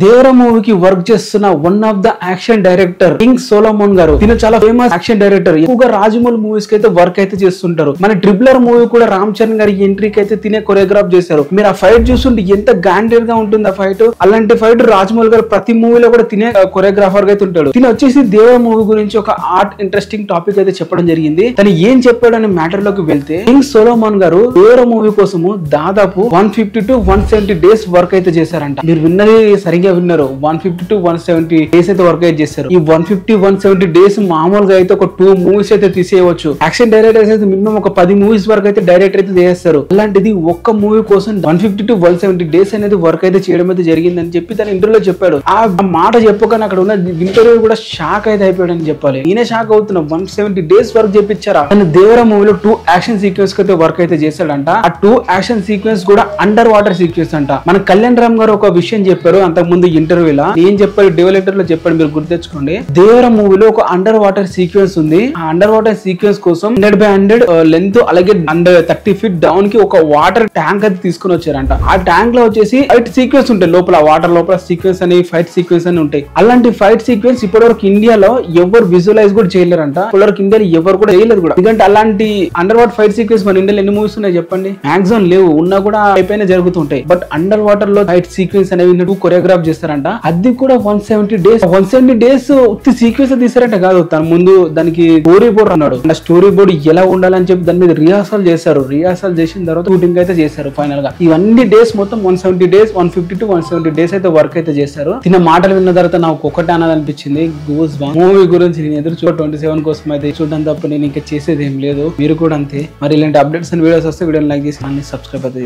దేవర మూవీకి వర్క్ చేస్తున్న one of the action director king Solomon గారు. తిన చాలా ఫేమస్ యాక్షన్ డైరెక్టర్. ఎక్కువగా రాజమౌళి మూవీస్ కి అయితే వర్క్ అయితే చేస్తుంటారు. మన ట్రిపులర్ మూవీ కూడా రామ్ చరణ్ గారి ఎంట్రీకి అయితే తినే కొరియోగ్రాఫ్ చేశారు. మీరు ఆ ఫైట్ చూస్తుంటే ఎంత గ్యాండెడ్ గా ఉంటుంది ఆ ఫైట్. అలాంటి ఫైట్ రాజమౌళి గారు ప్రతి మూవీలో కూడా తినే కొరియోగ్రాఫర్ గా అయితే ఉంటాడు. తిన వచ్చేసి దేవర మూవీ గురించి ఒక ఆర్ట్ ఇంట్రెస్టింగ్ టాపిక్ అయితే చెప్పడం జరిగింది. తను ఏం చెప్పాడు అనే మ్యాటర్ లోకి వెళ్తే, కింగ్ సోలమన్ గారు దేవర మూవీ కోసము దాదాపు 150 to 170 డేస్ వర్క్ అయితే చేశారంట. మీరు విన్నది సరిగ్గా విన్నారు. 150 to 170 డేస్ అయితే వర్క్ అయితే చేశారు. ఈ 150-170 డేస్ మామూలుగా అయితే ఒక 2 మూవీస్ అయితే తీసేయవచ్చు. యాక్షన్ డైరెక్టర్స్ అయితే మినిమం ఒక 10 మూవీస్ వరకు అయితే డైరెక్టర్ అయితే చేస్తారు. అలాంటిది ఒక్క మూవీ కోసం 150 to 170 డేస్ అనేది వర్క్ అయితే చేయడం అయితే జరిగిందని చెప్పి తన ఇంటర్వ్యూలో చెప్పాడు. ఆ మాట చెప్పగానే అక్కడ ఉన్న ఇంటర్వ్యూ కూడా షాక్ అయితే అయిపోయాడు అని చెప్పాలి. నేనే షాక్ అవుతున్నా. 170 డేస్ వర్క్ చేపించారా? తన దేవర మూవీలో 2 యాక్షన్ సీక్వెన్స్ అయితే వర్క్ అయితే చేశాడంట. ఆ 2 యాక్షన్ సీక్వెన్స్ కూడా అండర్ వాటర్ సీక్వెన్స్ అంట. మన కళ్యాణ్ రామ్ గారు ఒక విషయం చెప్పారు అంతకు ముందు ఇంటర్వ్యూలో. ఏం చెప్పారు? డెవలపర్ లో చెప్పాడు, మీరు గుర్తు తెచ్చుకోండి. దేవర మూవీలో ఒక అండర్ వాటర్ సీక్వెన్స్ ఉంది. ఆ అండర్ వాటర్ సీక్వెన్స్ కోసం 100x100 లెంత్ అలాగే 30 ఫీట్ డౌన్ కి ఒక వాటర్ ట్యాంక్ అయితే తీసుకుని వచ్చారంట. ఆ ట్యాంక్ లో వచ్చేసి ఫైట్ సీక్వెన్స్ ఉంటాయి. లోపల వాటర్ లోపల సీక్వెన్స్ అని ఫైట్ సీక్వెన్స్ అని ఉంటాయి. అలాంటి ఫైట్ సీక్వెన్స్ ఇప్పటివరకు ఇండియాలో ఎవరు విజువలైజ్ కూడా చేయలేరంట. ఇప్పటివరకు ఇండియాలో ఎవరు కూడా చేయలేదు కూడా. ఎందుకంటే అలాంటి అండర్ వాటర్ ఫైట్ సీక్వెన్స్ మన ఇండియాలో ఎన్ని మూవీస్ ఉన్నాయి చెప్పండి? మాక్సిమం లేవు. ఉన్నా కూడా అయిపోయినా జరుగుతుంటాయి. బట్ అండర్ వాటర్ లో ఫైట్ సీక్వెన్స్ అనేవి కొరియోగ్రాఫ్ చేస్తారంట. అది కూడా 170 డేస్. 170 డేస్ సీక్వెన్స్ తీసారంట కాదు. తన ముందు దానికి స్టోరీ బోర్డ్ అన్నాడు. ఆ స్టోరీ బోర్డ్ ఎలా ఉండాలని చెప్పి దాని మీద రిహార్సల్ చేశారు. రిహార్సల్ చేసిన తర్వాత షూటింగ్ అయితే చేశారు. ఫైనల్ గా ఇవన్నీ డేస్ మొత్తం 170 డేస్ 150 to 170 డేస్ అయితే వర్క్ అయితే చేశారు. తిన్న మాటలు విన్న తర్వాత నాకు ఒకటే అన్నది అనిపించింది. గూస్ బంప్స్ మూవీ గురించి నేను ఎదురు 27 కోసం అయితే చూడడం తప్ప నేను ఇంకా చేసేది ఏం లేదు. మీరు కూడా అంతే. మరి ఇలాంటి అప్డేట్స్ అండ్ వీడియోస్ వస్తే వీడియోని లైక్ చేసి సబ్స్క్రైబ్ అయితే